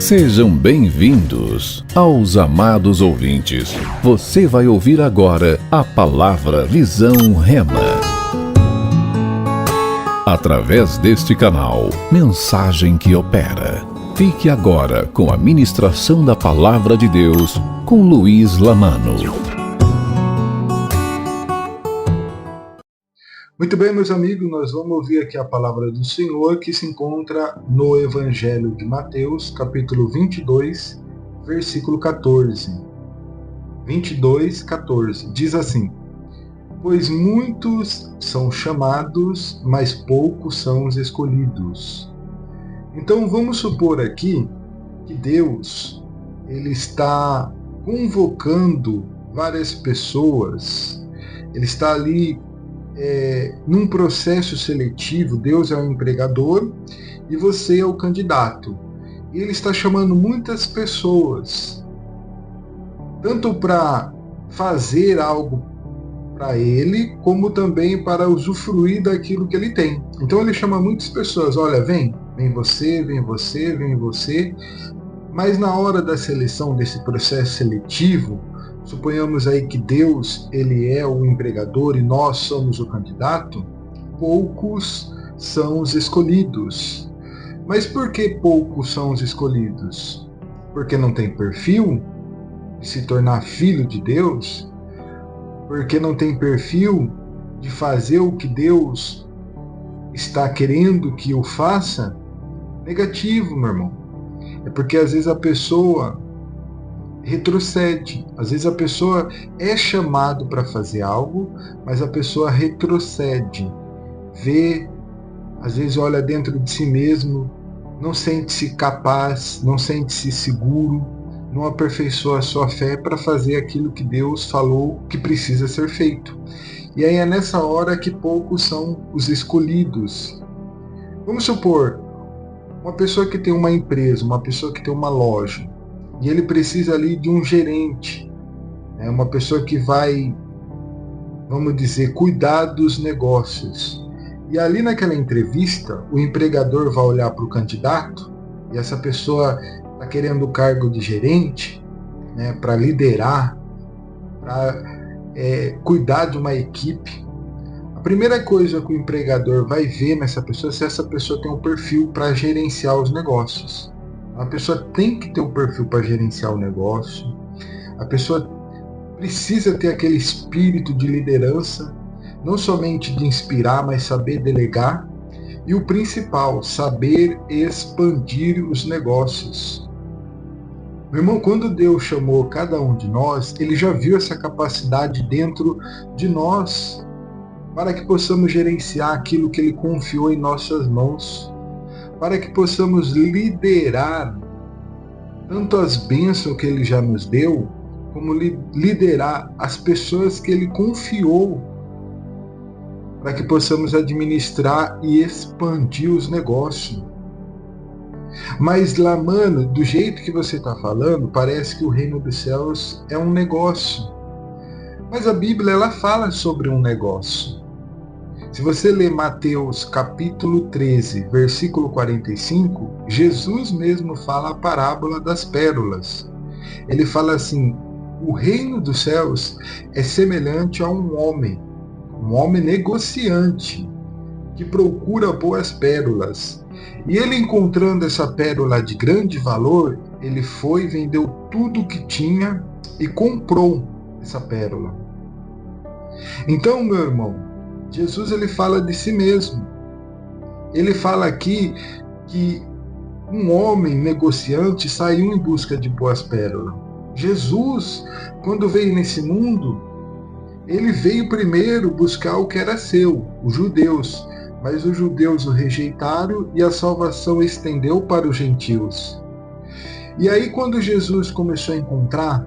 Sejam bem-vindos aos amados ouvintes. Você vai ouvir agora a palavra Visão Rema. Através deste canal, mensagem que opera. Fique agora com a ministração da Palavra de Deus com Luiz Lamano. Muito bem, meus amigos, nós vamos ouvir aqui a palavra do Senhor que se encontra no Evangelho de Mateus, capítulo 22, versículo 14. 22, 14. Diz assim: Pois muitos são chamados, mas poucos são os escolhidos. Então vamos supor aqui que Deus ele está convocando várias pessoas, ele está ali num processo seletivo. Deus é o empregador e você é o candidato. E ele está chamando muitas pessoas, tanto para fazer algo para ele, como também para usufruir daquilo que ele tem. Então ele chama muitas pessoas, olha, vem você, vem você, vem você. Mas na hora da seleção desse processo seletivo, suponhamos aí que Deus ele é o empregador e nós somos o candidato, poucos são os escolhidos. Mas por que poucos são os escolhidos? Porque não tem perfil de se tornar filho de Deus? Porque não tem perfil de fazer o que Deus está querendo que eu faça? Negativo, meu irmão. É porque às vezes a pessoa retrocede. Às vezes a pessoa é chamado para fazer algo, mas a pessoa retrocede. Vê, às vezes olha dentro de si mesmo, não sente-se capaz, não sente-se seguro, não aperfeiçoa a sua fé para fazer aquilo que Deus falou que precisa ser feito. E aí é nessa hora que poucos são os escolhidos. Vamos supor, uma pessoa que tem uma empresa, uma pessoa que tem uma loja, e ele precisa ali de um gerente, uma pessoa que vai, vamos dizer, cuidar dos negócios. E ali naquela entrevista, o empregador vai olhar para o candidato, e essa pessoa está querendo o cargo de gerente, para liderar, para cuidar de uma equipe. A primeira coisa que o empregador vai ver nessa pessoa é se essa pessoa tem um perfil para gerenciar os negócios. A pessoa tem que ter um perfil para gerenciar o negócio. A pessoa precisa ter aquele espírito de liderança, não somente de inspirar, mas saber delegar. E o principal, saber expandir os negócios. Meu irmão, quando Deus chamou cada um de nós, Ele já viu essa capacidade dentro de nós, para que possamos gerenciar aquilo que Ele confiou em nossas mãos, para que possamos liderar tanto as bênçãos que Ele já nos deu, como liderar as pessoas que Ele confiou, para que possamos administrar e expandir os negócios. Mas lá, mano, do jeito que você está falando, parece que o reino dos céus é um negócio. Mas a Bíblia, ela fala sobre um negócio. Se você ler Mateus capítulo 13, versículo 45, Jesus mesmo fala a parábola das pérolas. Ele fala assim: o reino dos céus é semelhante a um homem negociante, que procura boas pérolas. E ele, encontrando essa pérola de grande valor, ele foi, vendeu tudo o que tinha e comprou essa pérola. Então, meu irmão, Jesus ele fala de si mesmo. Ele fala aqui que um homem negociante saiu em busca de boas pérolas. Jesus, quando veio nesse mundo, ele veio primeiro buscar o que era seu, os judeus. Mas os judeus o rejeitaram e a salvação estendeu para os gentios. E aí quando Jesus começou a encontrar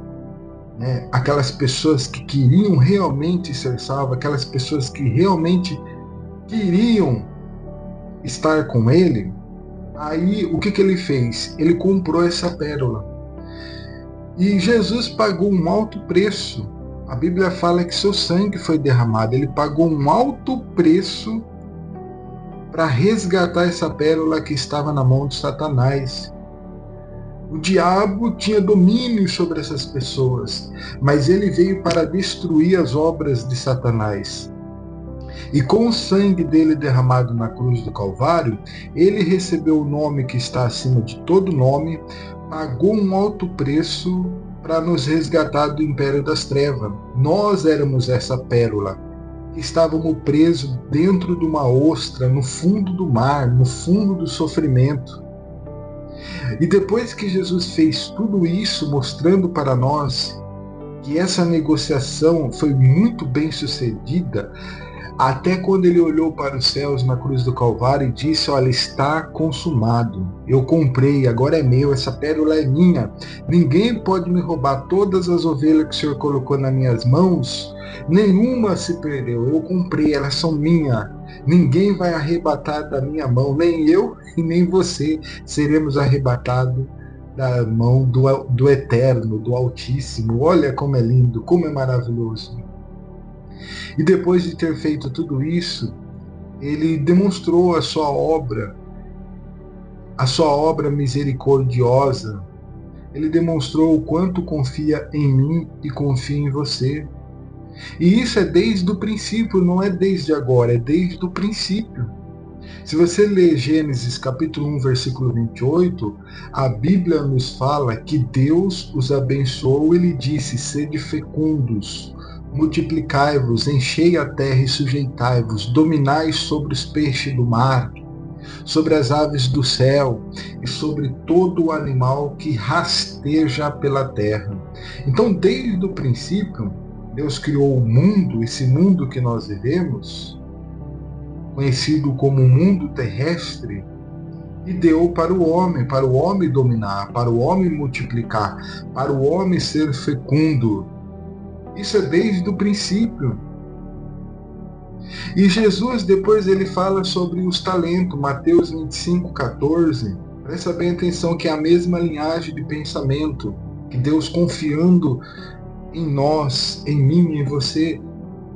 aquelas pessoas que queriam realmente ser salvas, aquelas pessoas que realmente queriam estar com ele, aí o que ele fez? Ele comprou essa pérola. E Jesus pagou um alto preço. A Bíblia fala que seu sangue foi derramado. Ele pagou um alto preço para resgatar essa pérola que estava na mão de Satanás. O diabo tinha domínio sobre essas pessoas, mas ele veio para destruir as obras de Satanás. E com o sangue dele derramado na cruz do Calvário, ele recebeu o nome que está acima de todo nome, pagou um alto preço para nos resgatar do império das trevas. Nós éramos essa pérola. Estávamos presos dentro de uma ostra, no fundo do mar, no fundo do sofrimento. E depois que Jesus fez tudo isso, mostrando para nós que essa negociação foi muito bem sucedida, até quando ele olhou para os céus na cruz do Calvário e disse: olha, está consumado, eu comprei, agora é meu, essa pérola é minha, ninguém pode me roubar. Todas as ovelhas que o Senhor colocou nas minhas mãos, nenhuma se perdeu, eu comprei, elas são minhas, ninguém vai arrebatar da minha mão, nem eu e nem você seremos arrebatados da mão do Eterno, do Altíssimo. Olha como é lindo, como é maravilhoso. E depois de ter feito tudo isso, ele demonstrou a sua obra misericordiosa. Ele demonstrou o quanto confia em mim e confia em você. E isso é desde o princípio, não é desde agora, é desde o princípio. Se você ler Gênesis capítulo 1, versículo 28, a Bíblia nos fala que Deus os abençoou e lhe disse: sede fecundos, multiplicai-vos, enchei a terra e sujeitai-vos, dominai sobre os peixes do mar, sobre as aves do céu e sobre todo o animal que rasteja pela terra. Então, desde o princípio, Deus criou o mundo, esse mundo que nós vivemos, conhecido como mundo terrestre, e deu para o homem dominar, para o homem multiplicar, para o homem ser fecundo. Isso é desde o princípio. E Jesus depois ele fala sobre os talentos, Mateus 25:14. Presta bem atenção que é a mesma linhagem de pensamento, que Deus confiando em nós, em mim e em você,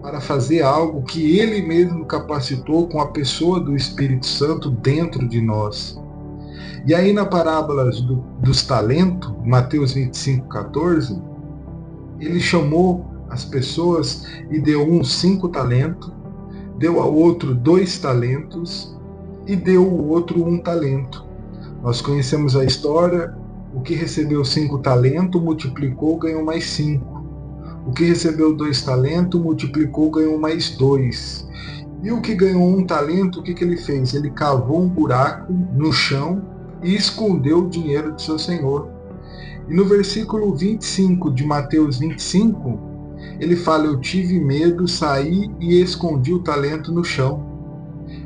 para fazer algo que Ele mesmo capacitou com a pessoa do Espírito Santo dentro de nós. E aí na parábola dos talentos, Mateus 25:14, Ele chamou as pessoas e deu um 5 talentos, deu ao outro 2 talentos e deu ao outro 1 talento. Nós conhecemos a história: o que recebeu 5 talentos multiplicou, ganhou mais 5. O que recebeu 2 talentos multiplicou, ganhou mais 2. E o que ganhou 1 talento, o que ele fez? Ele cavou um buraco no chão e escondeu o dinheiro do seu senhor. E no versículo 25 de Mateus 25, ele fala: eu tive medo, saí e escondi o talento no chão.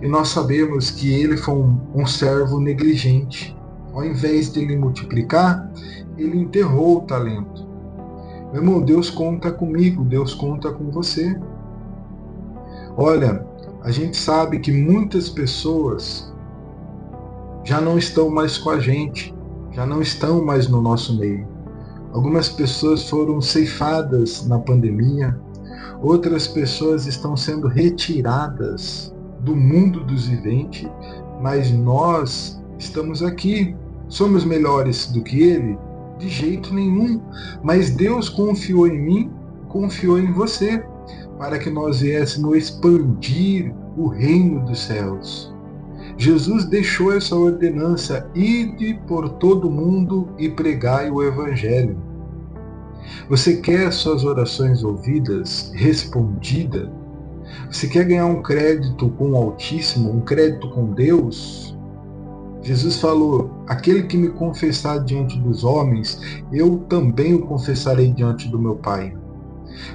E nós sabemos que ele foi um servo negligente. Ao invés de ele multiplicar, ele enterrou o talento. Meu irmão, Deus conta comigo, Deus conta com você. Olha, a gente sabe que muitas pessoas já não estão mais com a gente, já não estão mais no nosso meio. Algumas pessoas foram ceifadas na pandemia, outras pessoas estão sendo retiradas do mundo dos viventes, mas nós estamos aqui. Somos melhores do que ele? De jeito nenhum. Mas Deus confiou em mim, confiou em você, para que nós viéssemos expandir o reino dos céus. Jesus deixou essa ordenança: ide por todo mundo e pregai o evangelho. Você quer suas orações ouvidas, respondidas? Você quer ganhar um crédito com o Altíssimo, um crédito com Deus? Jesus falou: aquele que me confessar diante dos homens, eu também o confessarei diante do meu Pai.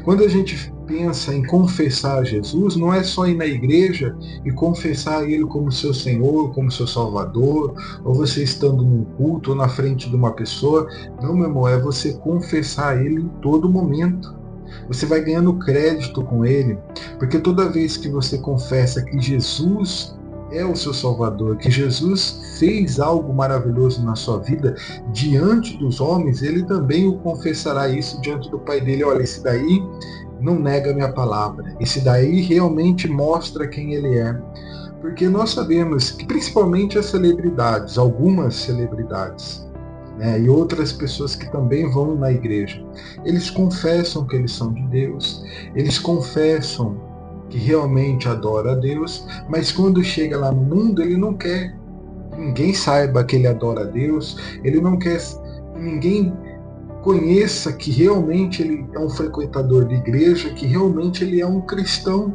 Quando a gente pensa em confessar Jesus, não é só ir na igreja e confessar Ele como seu Senhor, como seu Salvador, ou você estando num culto ou na frente de uma pessoa. Não, meu irmão, é você confessar Ele em todo momento. Você vai ganhando crédito com Ele, porque toda vez que você confessa que Jesus é o seu Salvador, que Jesus fez algo maravilhoso na sua vida diante dos homens, Ele também o confessará isso diante do Pai dele. Olha, esse daí não nega a minha palavra, esse daí realmente mostra quem Ele é. Porque nós sabemos que principalmente as celebridades, algumas celebridades, né? E outras pessoas que também vão na igreja. Eles confessam que eles são de Deus, eles confessam que realmente adora a Deus, mas quando chega lá no mundo, ele não quer que ninguém saiba que ele adora a Deus, ele não quer que ninguém conheça que realmente ele é um frequentador de igreja, que realmente ele é um cristão.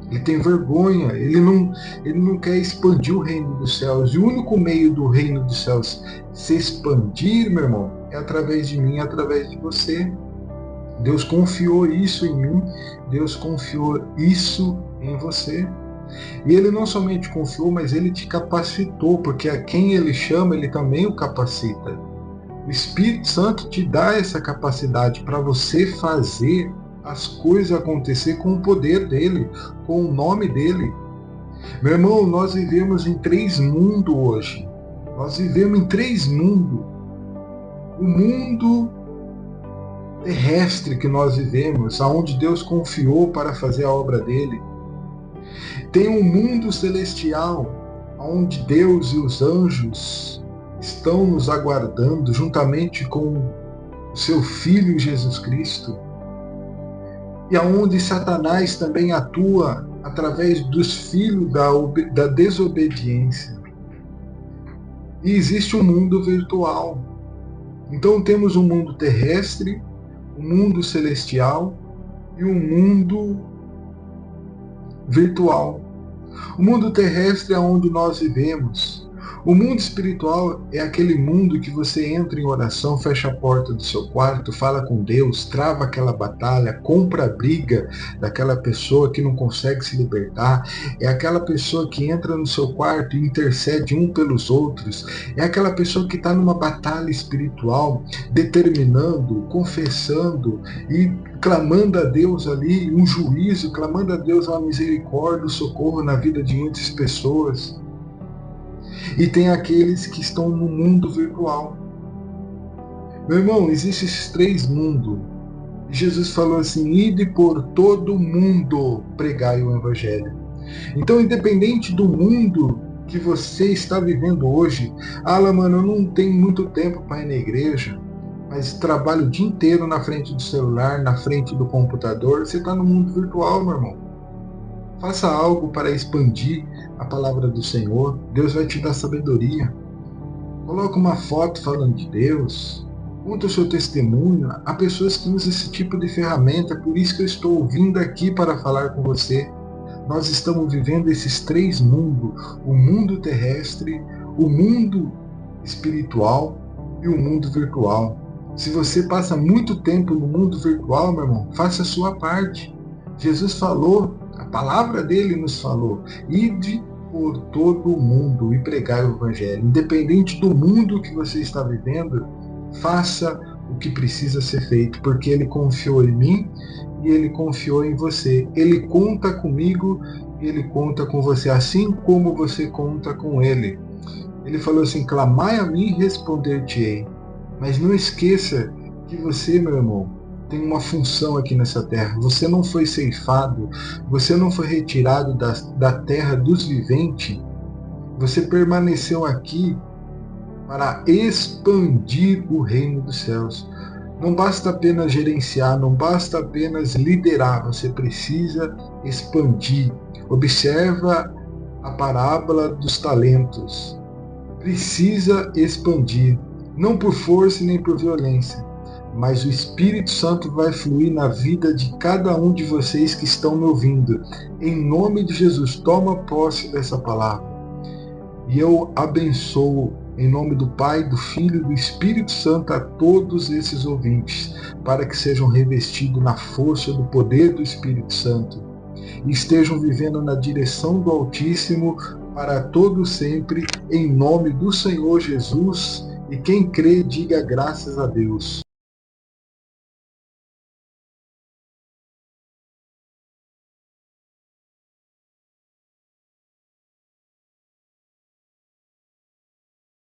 Ele tem vergonha, ele não quer expandir o reino dos céus. E o único meio do reino dos céus se expandir, meu irmão, é através de mim, é através de você. Deus confiou isso em mim, Deus confiou isso em você. E ele não somente confiou, mas ele te capacitou, porque a quem ele chama, ele também o capacita. O Espírito Santo te dá essa capacidade para você fazer as coisas acontecer com o poder dele, com o nome dele. Meu irmão, nós vivemos em 3 mundos hoje. Nós vivemos em 3 mundos. O mundo terrestre que nós vivemos, aonde Deus confiou para fazer a obra dele. Tem um mundo celestial, onde Deus e os anjos estão nos aguardando, juntamente com o seu Filho Jesus Cristo. E aonde Satanás também atua através dos filhos da desobediência. E existe um mundo virtual. Então temos um mundo terrestre, um mundo celestial e um mundo virtual. O mundo terrestre é onde nós vivemos. O mundo espiritual é aquele mundo que você entra em oração, fecha a porta do seu quarto, fala com Deus, trava aquela batalha, compra a briga daquela pessoa que não consegue se libertar. É aquela pessoa que entra no seu quarto e intercede um pelos outros. É aquela pessoa que está numa batalha espiritual, determinando, confessando e clamando a Deus ali um juízo, clamando a Deus uma misericórdia, um socorro na vida de muitas pessoas. E tem aqueles que estão no mundo virtual. Meu irmão, existem esses 3 mundos. Jesus falou assim: ide por todo mundo, pregai o evangelho. Então, independente do mundo que você está vivendo hoje, mano, eu não tenho muito tempo para ir na igreja, mas trabalho o dia inteiro na frente do celular, na frente do computador. Você está no mundo virtual, meu irmão. Faça algo para expandir a palavra do Senhor. Deus vai te dar sabedoria. Coloque uma foto falando de Deus. Conta o seu testemunho. Há pessoas que usam esse tipo de ferramenta. Por isso que eu estou vindo aqui para falar com você. Nós estamos vivendo esses 3 mundos. O mundo terrestre, o mundo espiritual e o mundo virtual. Se você passa muito tempo no mundo virtual, meu irmão, faça a sua parte. Jesus falou, a palavra dele nos falou: ide por todo o mundo e pregar o evangelho. Independente do mundo que você está vivendo, faça o que precisa ser feito, porque ele confiou em mim e ele confiou em você. Ele conta comigo e ele conta com você, assim como você conta com ele. Ele falou assim: clamai a mim e responder-te-ei. Mas não esqueça que você, meu irmão, tem uma função aqui nessa terra. Você não foi ceifado, você não foi retirado da terra dos viventes. Você permaneceu aqui para expandir o reino dos céus. Não basta apenas gerenciar, não basta apenas liderar, você precisa expandir. Observa a parábola dos talentos. Precisa expandir, não por força nem por violência, mas o Espírito Santo vai fluir na vida de cada um de vocês que estão me ouvindo. Em nome de Jesus, toma posse dessa palavra. E eu abençoo, em nome do Pai, do Filho e do Espírito Santo, a todos esses ouvintes, para que sejam revestidos na força do poder do Espírito Santo e estejam vivendo na direção do Altíssimo para todo sempre, em nome do Senhor Jesus. E quem crê, diga graças a Deus.